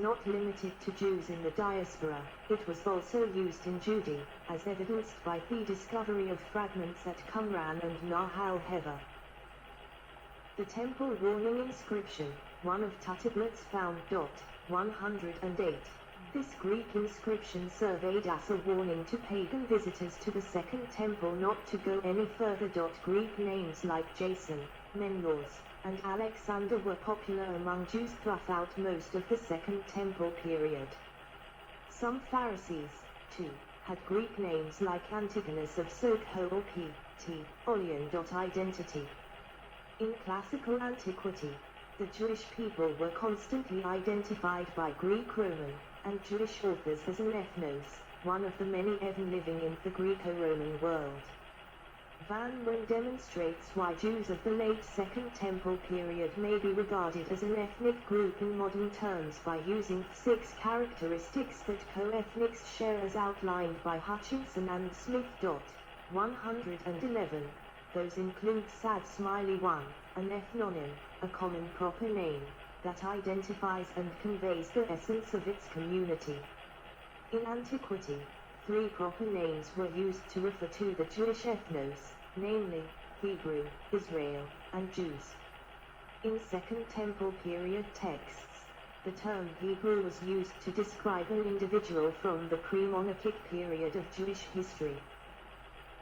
not limited to Jews in the diaspora, it was also used in Judea, as evidenced by the discovery of fragments at Qumran and Nahal Hever. The temple warning inscription, one of Tutublat's found. 108. This Greek inscription surveyed as a warning to pagan visitors to the Second Temple not to go any further. Greek names like Jason, Menelaus, and Alexander were popular among Jews throughout most of the Second Temple period. Some Pharisees, too, had Greek names like Antigonus of Sokho or P.T. Olion. Identity. In classical antiquity, the Jewish people were constantly identified by Greek, Roman, and Jewish authors as an ethnos, one of the many even living in the Greco-Roman world. Van Ryn demonstrates why Jews of the late Second Temple period may be regarded as an ethnic group in modern terms by using 6 characteristics that co-ethnics share as outlined by Hutchinson and Smith. 111. Those include Sad Smiley 1, an ethnonym, a common proper name, that identifies and conveys the essence of its community. In antiquity, 3 proper names were used to refer to the Jewish ethnos, namely, Hebrew, Israel, and Jews. In Second Temple period texts, the term Hebrew was used to describe an individual from the pre-monarchic period of Jewish history.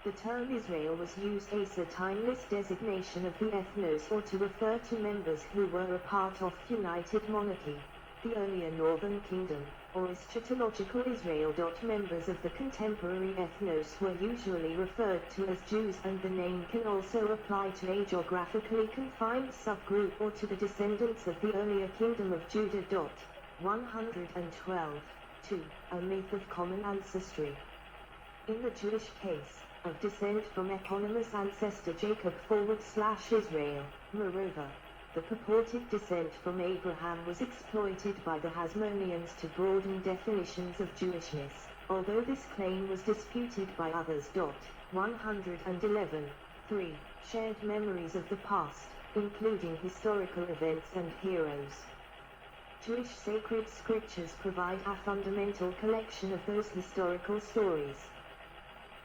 The term Israel was used as a timeless designation of the ethnos or to refer to members who were a part of united monarchy, the earlier Northern Kingdom, or eschatological Israel. Members of the contemporary ethnos were usually referred to as Jews, and the name can also apply to a geographically confined subgroup or to the descendants of the earlier Kingdom of Judah. 112. 2. A myth of common ancestry. In the Jewish case, of descent from eponymous ancestor Jacob / Israel, moreover, the purported descent from Abraham was exploited by the Hasmoneans to broaden definitions of Jewishness, although this claim was disputed by others. 111. 3. Shared memories of the past, including historical events and heroes. Jewish sacred scriptures provide a fundamental collection of those historical stories.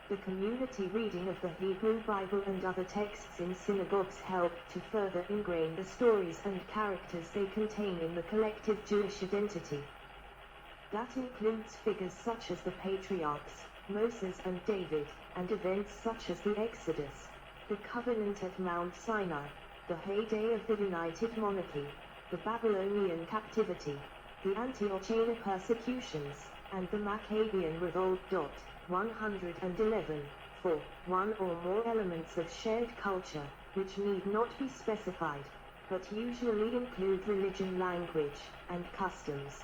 The community reading of the Hebrew Bible and other texts in synagogues help to further ingrain the stories and characters they contain in the collective Jewish identity. That includes figures such as the patriarchs, Moses and David, and events such as the Exodus, the covenant at Mount Sinai, the heyday of the United Monarchy, the Babylonian captivity, the Antiochian persecutions, and the Maccabean revolt. 111. 4. One or more elements of shared culture, which need not be specified, but usually include religion, language, and customs.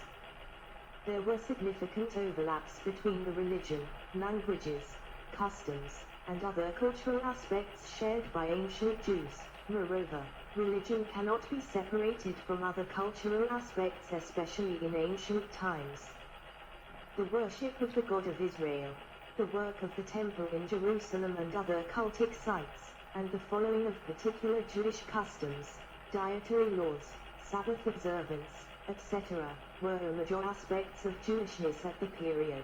There were significant overlaps between the religion, languages, customs, and other cultural aspects shared by ancient Jews. Moreover, religion cannot be separated from other cultural aspects, especially in ancient times. The worship of the God of Israel, the work of the temple in Jerusalem and other cultic sites, and the following of particular Jewish customs, dietary laws, Sabbath observance, etc., were major aspects of Jewishness at the period.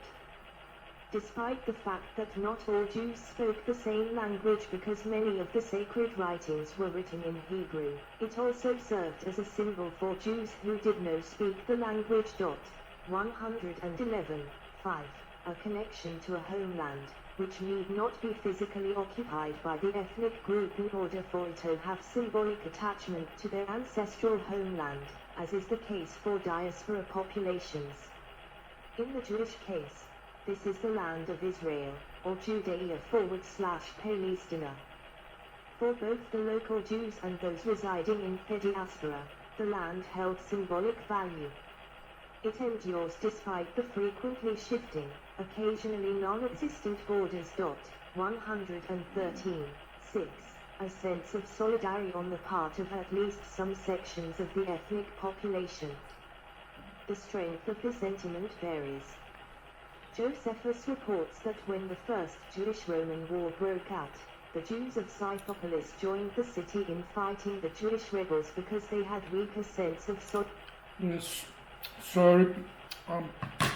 Despite the fact that not all Jews spoke the same language because many of the sacred writings were written in Hebrew, it also served as a symbol for Jews who did not speak the language. 111. 5. A connection to a homeland, which need not be physically occupied by the ethnic group in order for it to have symbolic attachment to their ancestral homeland, as is the case for diaspora populations. In the Jewish case, this is the land of Israel, or Judea / Palestina. For both the local Jews and those residing in the diaspora, the land held symbolic value. It endures despite the frequently shifting, occasionally non-existent borders. 113. 6. A sense of solidarity on the part of at least some sections of the ethnic population. The strength of the sentiment varies. Josephus reports that when the First Jewish-Roman War broke out, the Jews of Scythopolis joined the city in fighting the Jewish rebels because they had weaker sense of solidarity. Yes. Sorry, I'm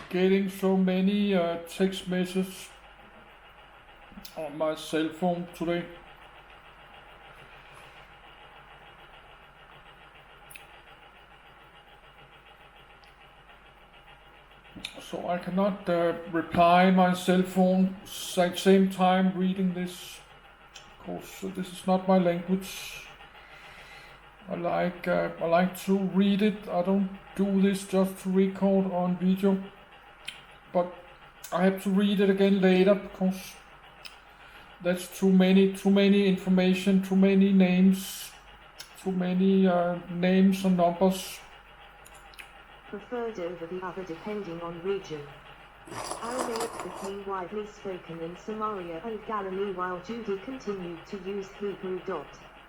getting so many text messages on my cell phone today. So I cannot reply my cell phone at same time reading this, because this is not my language. I like to read it. I don't do this just to record on video, but I have to read it again later because that's too many information, too many names, too many names and numbers. Preferred over the other depending on region. Aramaic became widely spoken in Samaria and Galilee while Judah continued to use Hebrew.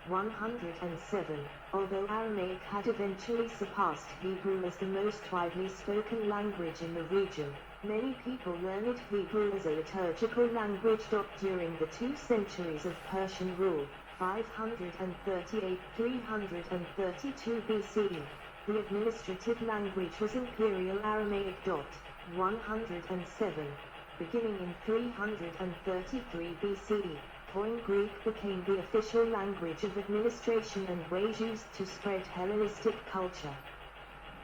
107. Although Aramaic had eventually surpassed Hebrew as the most widely spoken language in the region, many people learned Hebrew as a liturgical language. During the 2 centuries of Persian rule, 538-332 BCE, the administrative language was Imperial Aramaic. 107. Beginning in 333 BCE, Koine Greek became the official language of administration and was used to spread Hellenistic culture.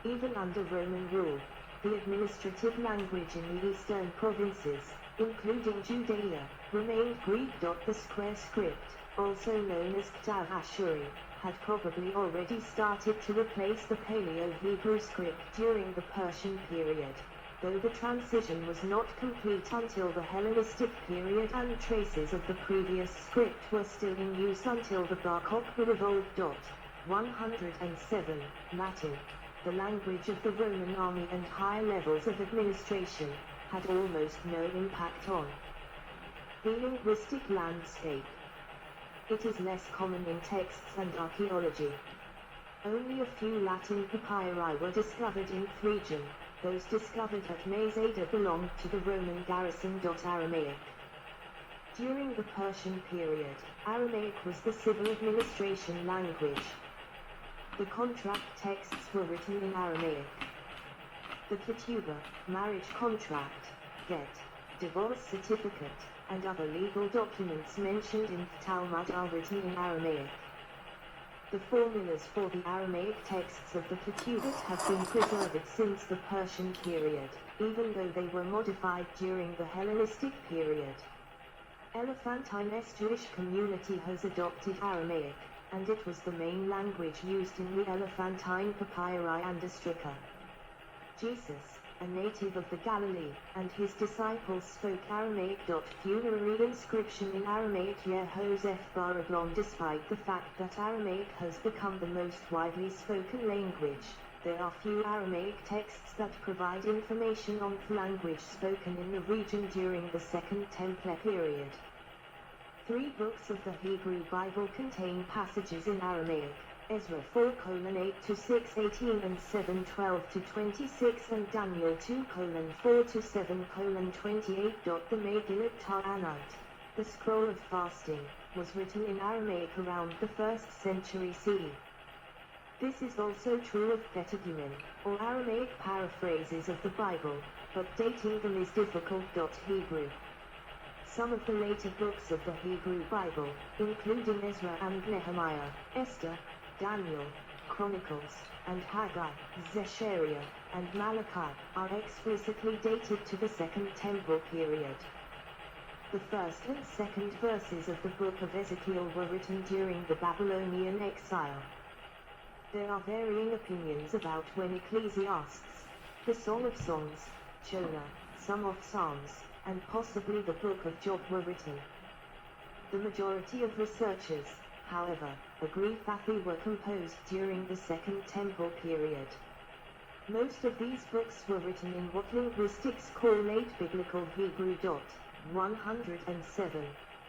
Even under Roman rule, the administrative language in the eastern provinces, including Judea, remained Greek. The square script, also known as Ktav Ashuri, had probably already started to replace the Paleo-Hebrew script during the Persian period, though the transition was not complete until the Hellenistic period and traces of the previous script were still in use until the Bar Kokhba revolt. 107. Latin, the language of the Roman army and high levels of administration, had almost no impact on the linguistic landscape. It is less common in texts and archaeology. Only a few Latin papyri were discovered in Phrygian. Those discovered at Masada belonged to the Roman garrison. Aramaic. During the Persian period, Aramaic was the civil administration language. The contract texts were written in Aramaic. The ketubah, marriage contract, get, divorce certificate, and other legal documents mentioned in the Talmud are written in Aramaic. The formulas for the Aramaic texts of the Ketubot have been preserved since the Persian period, even though they were modified during the Hellenistic period. Elephantine's Jewish community has adopted Aramaic, and it was the main language used in the Elephantine papyri and Ostraca. Jesus, a native of the Galilee, and his disciples spoke Aramaic. Funerary inscription in Aramaic Yehoseph Bar Eglon. Despite the fact that Aramaic has become the most widely spoken language, there are few Aramaic texts that provide information on the language spoken in the region during the Second Temple period. 3 books of the Hebrew Bible contain passages in Aramaic: Ezra 4:8-6, 18 and 7:12-26, and Daniel 2:4-7:28. The Megillat Ta'anit, the scroll of fasting, was written in Aramaic around the 1st century CE. This is also true of Ctesiphon, or Aramaic paraphrases of the Bible, but dating them is difficult. Hebrew. Some of the later books of the Hebrew Bible, including Ezra and Nehemiah, Esther, Daniel, Chronicles, and Haggai, Zechariah, and Malachi, are explicitly dated to the Second Temple period. The first and second verses of the Book of Ezekiel were written during the Babylonian exile. There are varying opinions about when Ecclesiastes, the Song of Songs, Jonah, some of Psalms, and possibly the Book of Job were written. The majority of researchers, however, agree that they were composed during the Second Temple period. Most of these books were written in what linguistics call late Biblical Hebrew. 107.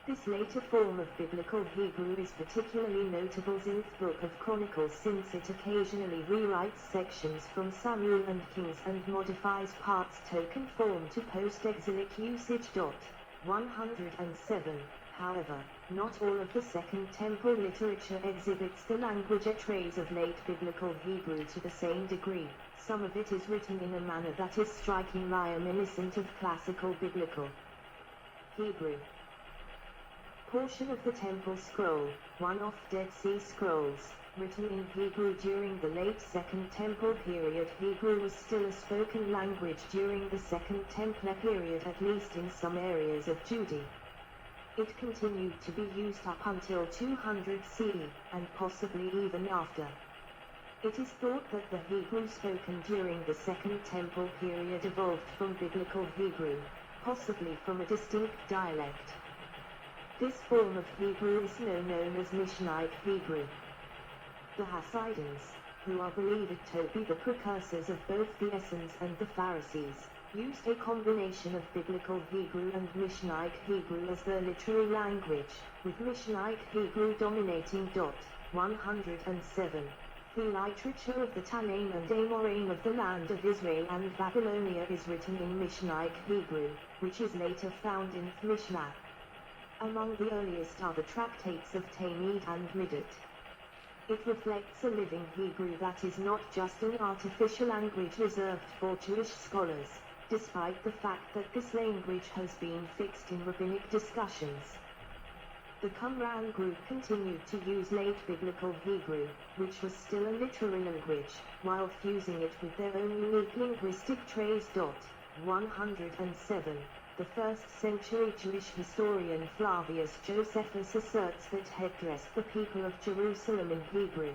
This later form of Biblical Hebrew is particularly notable in the Book of Chronicles, since it occasionally rewrites sections from Samuel and Kings and modifies parts to conform to post-exilic usage. 107. However, not all of the Second Temple literature exhibits the language traits of late Biblical Hebrew to the same degree. Some of it is written in a manner that is strikingly reminiscent of classical Biblical Hebrew. Portion of the Temple Scroll, one of Dead Sea Scrolls, written in Hebrew during the late Second Temple period. Hebrew was still a spoken language during the Second Temple period, at least in some areas of Judea. It continued to be used up until 200 CE, and possibly even after. It is thought that the Hebrew spoken during the Second Temple period evolved from Biblical Hebrew, possibly from a distinct dialect. This form of Hebrew is now known as Mishnaic Hebrew. The Hasidians, who are believed to be the precursors of both the Essenes and the Pharisees, used a combination of Biblical Hebrew and Mishnaic Hebrew as their literary language, with Mishnaic Hebrew dominating. 107. The literature of the Tanaim and Amoraim of the land of Israel and Babylonia is written in Mishnaic Hebrew, which is later found in Mishnah. Among the earliest are the tractates of Talmud and Midat. It reflects a living Hebrew that is not just an artificial language reserved for Jewish scholars, despite the fact that this language has been fixed in rabbinic discussions. The Qumran group continued to use late Biblical Hebrew, which was still a literary language, while fusing it with their own unique linguistic traits. 107. The 1st century Jewish historian Flavius Josephus asserts that he addressed the people of Jerusalem in Hebrew.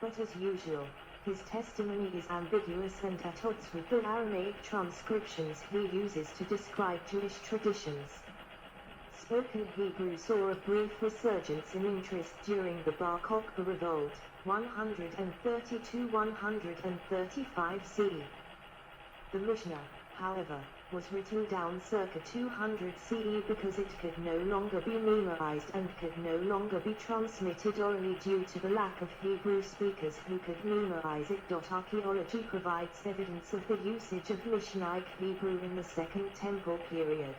But as usual, his testimony is ambiguous and at odds with the Aramaic transcriptions he uses to describe Jewish traditions. Spoken Hebrew saw a brief resurgence in interest during the Bar Kokhba Revolt, 132-135 CE. The Mishnah, however, was written down circa 200 CE because it could no longer be memorized and could no longer be transmitted orally due to the lack of Hebrew speakers who could memorize it. Archaeology provides evidence of the usage of Mishnaic Hebrew in the Second Temple period.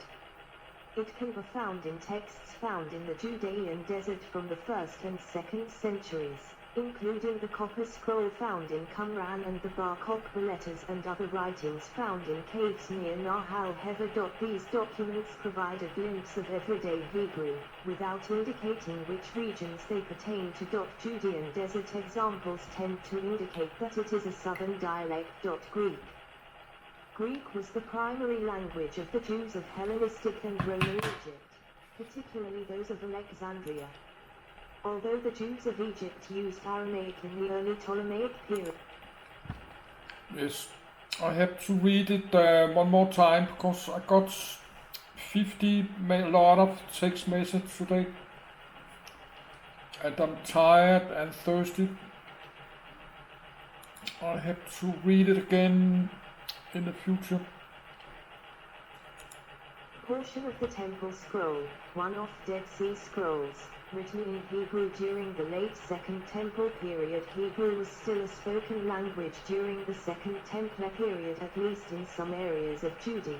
It can be found in texts found in the Judean desert from the 1st and 2nd centuries, including the Copper Scroll found in Qumran and the Bar Kokhba letters and other writings found in caves near Nahal Hever. These documents provide a glimpse of everyday Hebrew, without indicating which regions they pertain to. Judean desert examples tend to indicate that it is a southern dialect. Greek was the primary language of the Jews of Hellenistic and Roman Egypt, particularly those of Alexandria. Although the Jews of Egypt used Aramaic in the early Ptolemaic period. Yes, I have to read it one more time because I got 50 lot of text messages today. And I'm tired and thirsty. I have to read it again in the future. Portion of the Temple Scroll, one of Dead Sea Scrolls, written in Hebrew during the late Second Temple period. Hebrew was still a spoken language during the Second Temple period, at least in some areas of Judea.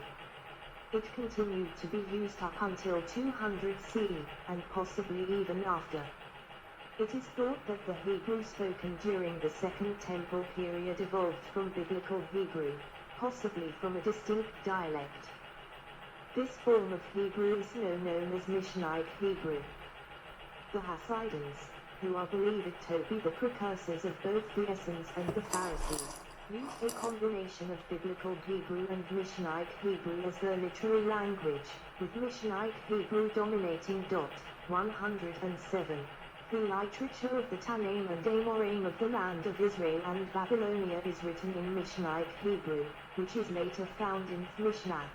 It continued to be used up until 200 CE, and possibly even after. It is thought that the Hebrew spoken during the Second Temple period evolved from Biblical Hebrew, possibly from a distinct dialect. This form of Hebrew is now known as Mishnaic Hebrew. The Hasidians, who are believed to be the precursors of both the Essenes and the Pharisees, used a combination of Biblical Hebrew and Mishnaic Hebrew as their literary language, with Mishnaic Hebrew dominating. 107. The literature of the Tanaim and Amoraim of the land of Israel and Babylonia is written in Mishnaic Hebrew, which is later found in Mishnah.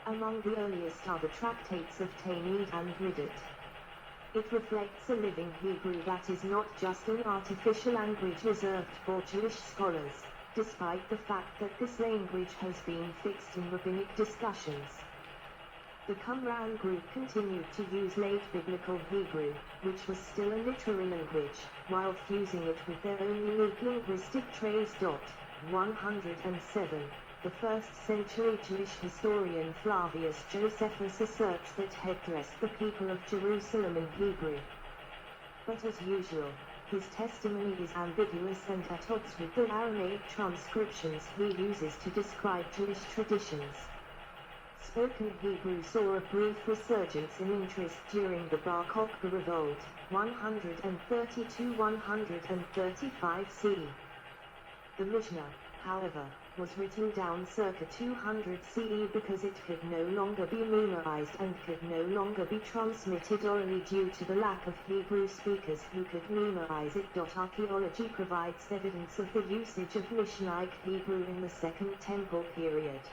Among the earliest are the tractates of Talmud and Midat. It reflects a living Hebrew that is not just an artificial language reserved for Jewish scholars, despite the fact that this language has been fixed in rabbinic discussions. The Qumran group continued to use late Biblical Hebrew, which was still a literary language, while fusing it with their own unique linguistic traits. 107. The 1st century Jewish historian Flavius Josephus asserts that he addressed the people of Jerusalem in Hebrew. But as usual, his testimony is ambiguous and at odds with the Aramaic transcriptions he uses to describe Jewish traditions. Spoken Hebrew saw a brief resurgence in interest during the Bar Kokhba Revolt, 132-135 CE. The Mishnah, however, was written down circa 200 CE because it could no longer be memorized and could no longer be transmitted orally due to the lack of Hebrew speakers who could memorize it. Archaeology provides evidence of the usage of Mishnaic Hebrew in the Second Temple period.